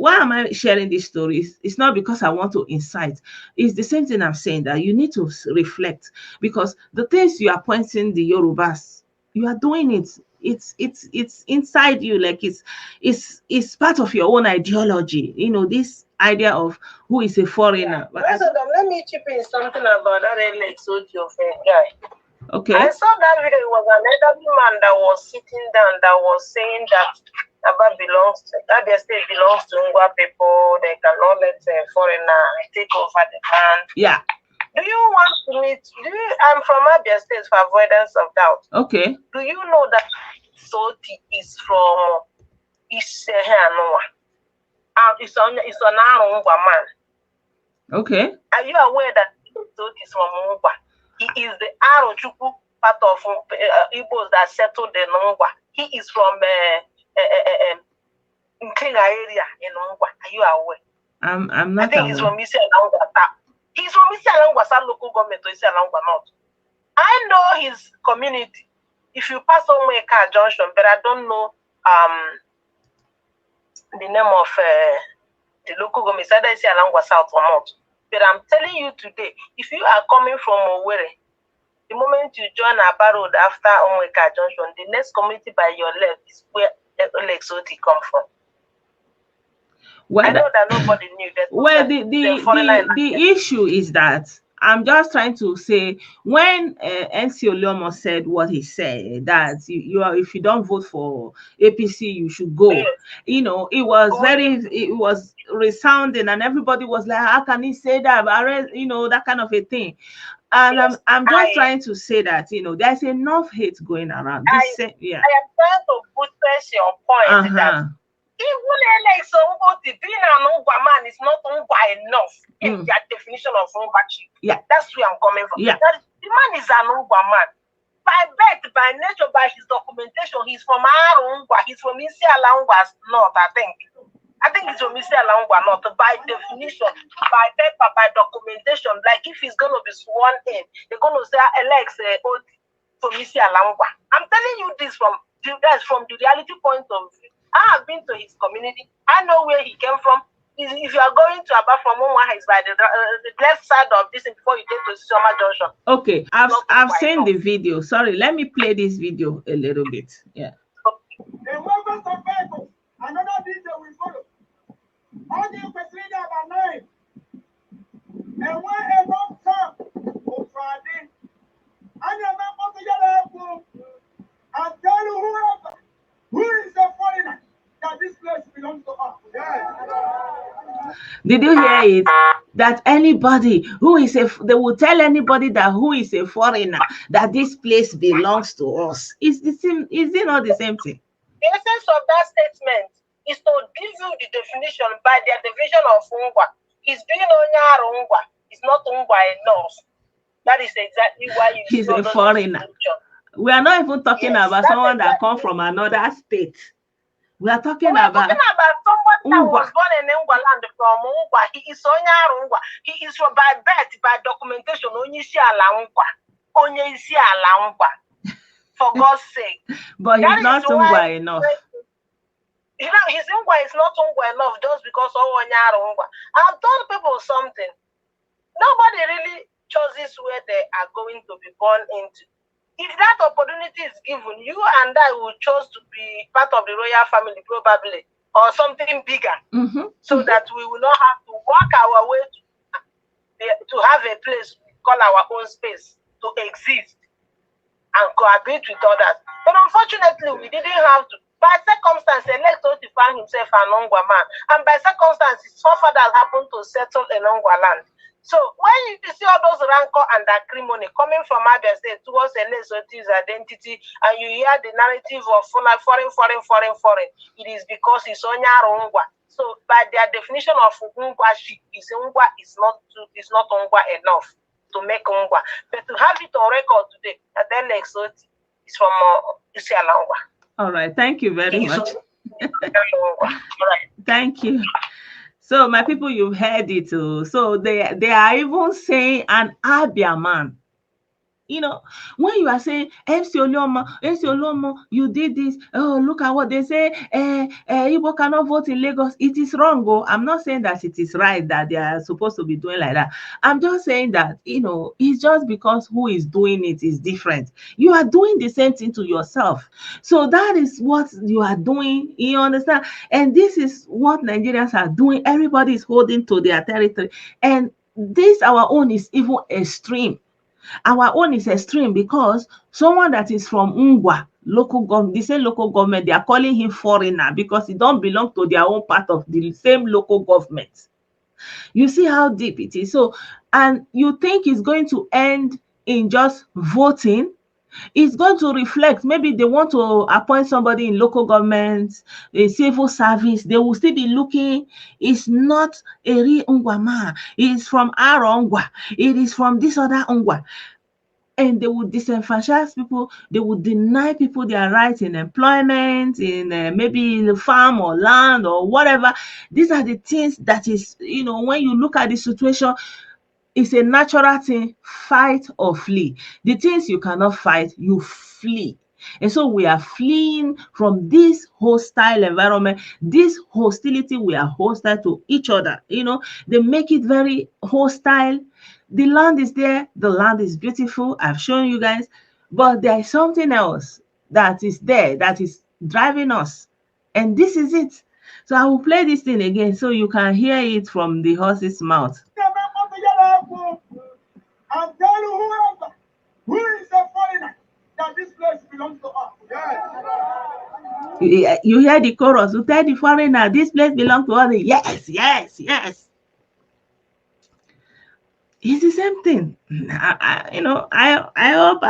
why am I sharing these stories? It's not because I want to incite. It's the same thing I'm saying, that you need to reflect, because the things you are pointing the Yorubas, you are doing it. It's inside you, like it's part of your own ideology. You know, this idea of who is a foreigner. But let me chip in something about that Otti of a guy. Okay. I saw that video. It was an elderly man that was sitting down that was saying that Aba state belongs to Ngwa people. They cannot let a foreigner take over the land. Yeah. Do you want to meet? I'm from Abia State for avoidance of doubt. Okay. Do you know that Otti is from Isehanoa? It's an Ngwa man. Okay. Are you aware that Otti is from Ngwa? He is the Arochukwu part of Igbos that settled in Ngwa. He is from Nklinga area in Ngwa. Are you aware? I'm not. I think he's from Isialangwa. He's from Isialangwa local government to Isialangwa North. I know his community. If you pass on Car Junction, but I don't know the name of the local government, either Isialangwa South or North. But I'm telling you today, if you are coming from Owerri, the moment you join Aba Road after Onweka Junction, the next community by your left is where Otti come from. Well, I know that nobody knew that. Well, the issue is that I'm just trying to say, when NC Oluomo said what he said, that you are, if you don't vote for APC, you should go. Yes. You know, it was resounding, and everybody was like, how can he say that? You know, that kind of a thing. And yes, I'm just trying to say that, you know, there's enough hate going around. I am trying to put your point that even like Otti being an Ungwa man is not Ungwa enough in their definition of Ungwachi. Yeah. That's where I'm coming from. Yeah. The man is an Ungwa man. By birth, by nature, by his documentation, he's from Ungwa. He's from Isialangwa North, I think. I think it's from Isialangwa North. By definition, by paper, by documentation, like if he's going to be sworn in, they're going to say, Alex Otti from Isialangwa. I'm telling you this from the reality point of view. I have been to his community. I know where he came from. If you are going to Aba from Umwa, it's by the left side of this before you get to Soma Junction. Okay, I've seen the video. Sorry, let me play this video a little bit. Yeah. Another video will follow. All the facility about 9. And when a long time on Friday, and you're not to get and tell you who is the foreigner that this place belongs to us. Yeah. Did you hear it? That anybody who is they will tell anybody that who is a foreigner that this place belongs to us. Is it not the same thing? The essence of that statement is to give you the definition by their division of Ungwa. He's being Onyar Ungwa. He's not Ungwa enough. That is exactly why he's a foreigner. We are not even talking about someone that comes from another state. We are talking about someone that was born in Ungwa land from Ungwa. He is Onyar Ungwa. He is from by birth, by documentation, Onyisiala Ungwa. For God's sake. But he's not Ungwa enough. You know, his Ungwa is not Ungwa enough just because of Onyar Ungwa. I've told people something. Nobody really chooses where they are going to be born into. If that opportunity is given, you and I will choose to be part of the royal family, probably, or something bigger, so that we will not have to work our way to have a place we call our own space to exist and cohabit with others. But unfortunately, we didn't have to. By circumstance, Elect Otti found himself an Ungwa man, and by circumstance, his forefathers happened to settle in Ungwa land. So when you see all those rancor and acrimony coming from Abia State towards Elect Otti's identity, and you hear the narrative of foreign, it is because it's Onyar Ungwa. So by their definition of Ungwa, Ungwa is not Ungwa enough to make Ungwa. But to have it on record today, that Elect Otti is from Isialangwa. All right, thank you very much. Thank you. So my people, you've heard it too. So they are even saying an Abia man. You know, when you are saying Oluomo, you did this. Oh, look at what they say. Igbo cannot vote in Lagos. It is wrong. Oh, I'm not saying that it is right that they are supposed to be doing like that. I'm just saying that, you know, it's just because who is doing it is different. You are doing the same thing to yourself. So that is what you are doing. You understand? And this is what Nigerians are doing. Everybody is holding to their territory. And this, our own, is even extreme. Our own is extreme because someone that is from Ngwa local government, the same local government, they are calling him foreigner because he don't belong to their own part of the same local government. You see how deep it is. So, and you think it's going to end in just voting? It's going to reflect. Maybe they want to appoint somebody in local government, a civil service. They will still be looking. It's not a real Ngwa man. It's from our Ngwa. It is from this other Ngwa. And they would disenfranchise people. They would deny people their rights in employment, in maybe in the farm or land or whatever. These are the things that is, you know, when you look at the situation, it's a natural thing, fight or flee. The things you cannot fight, you flee. And so we are fleeing from this hostile environment, this hostility. We are hostile to each other. You know, they make it very hostile. The land is there, the land is beautiful. I've shown you guys, but there is something else that is there that is driving us. And this is it. So I will play this thing again so you can hear it from the horse's mouth. And tell whoever who is a foreigner that this place belongs to us. Yes. You hear the chorus. You tell the foreigner, this place belongs to us. Yes, yes, yes. It's the same thing. I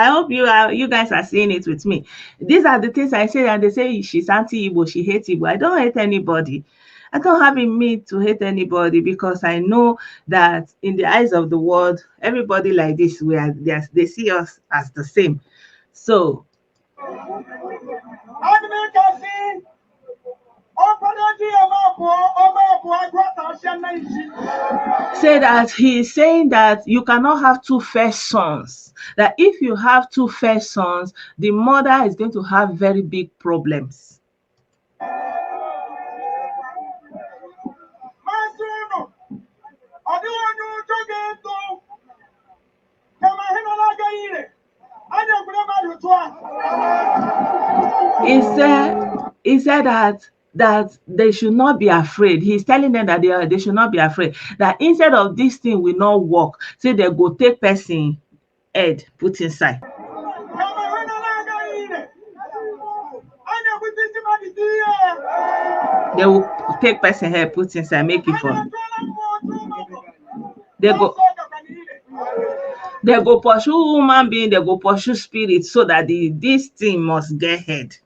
hope you guys are seeing it with me. These are the things I say, and they say she's anti-Igbo, she hates Igbo. I don't hate anybody. I don't have in me to hate anybody because I know that in the eyes of the world, everybody like this, they see us as the same. So say that he is saying that you cannot have two first sons. That if you have two first sons, the mother is going to have very big problems. He said that they should not be afraid. He's telling them that they should not be afraid. That instead of this thing will not work, say they go take person head, put inside. They will take person head, put inside, make it for. They go pursue human being, they go pursue spirit, so that this thing must get head.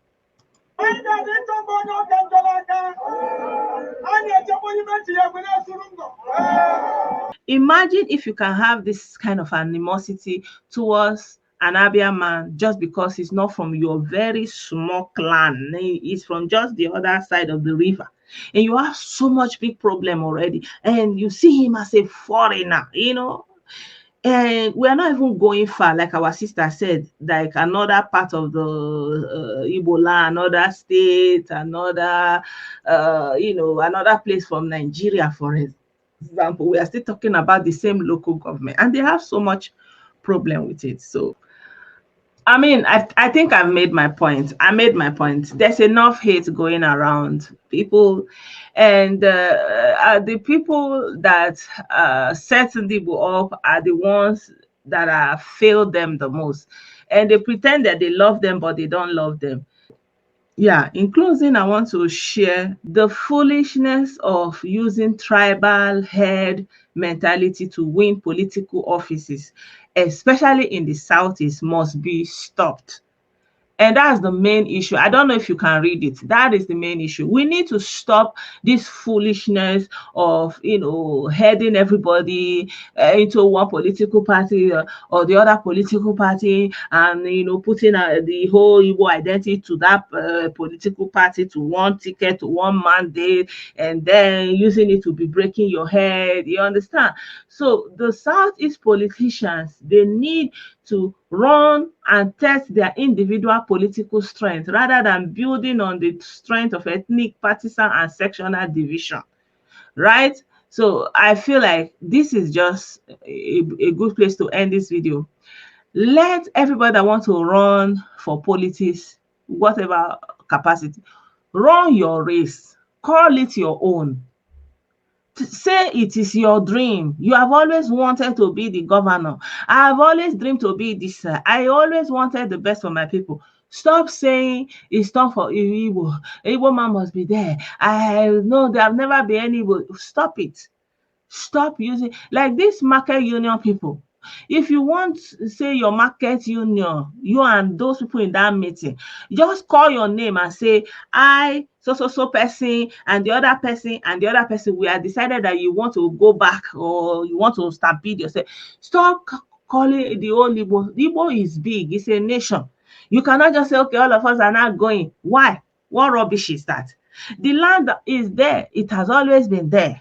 Imagine if you can have this kind of animosity towards an Abia man just because he's not from your very small clan. He's from just the other side of the river. And you have so much big problem already. And you see him as a foreigner, you know. And we're not even going far, like our sister said, like another part of the Igbo land, another state, another, another place from Nigeria, for example. We are still talking about the same local government, and they have so much problem with it. So, I mean, I think I've made my point. I made my point. There's enough hate going around people, and the people that set Igbo up are the ones that have failed them the most, and they pretend that they love them, but they don't love them. Yeah, in closing, I want to share the foolishness of using tribal head mentality to win political offices, especially in the Southeast, must be stopped. And that's the main issue. I don't know if you can read it. That is the main issue. We need to stop this foolishness of, heading everybody into one political party or the other political party, and, putting the whole Igbo identity to that political party, to one ticket, to one mandate, and then using it to be breaking your head. You understand? So the Southeast politicians, they need to run and test their individual political strength rather than building on the strength of ethnic, partisan, and sectional division, right? So I feel like this is just a good place to end this video. Let everybody that want to run for politics, whatever capacity, run your race, call it your own. Say it is your dream. You have always wanted to be the governor. I have always dreamed to be this. I always wanted the best for my people. Stop saying it's time for Igbo. Igbo man must be there. I know there have never been any Igbo. Stop it. Stop using like this market union people. If you want say your market union, you and those people in that meeting, just call your name and say, I so person and the other person and the other person, we have decided that you want to go back or you want to stampede yourself. Stop calling the whole Igbo. The Igbo is big, it's a nation. You cannot just say, okay, all of us are not going. Why? What rubbish is that? The land is there, it has always been there.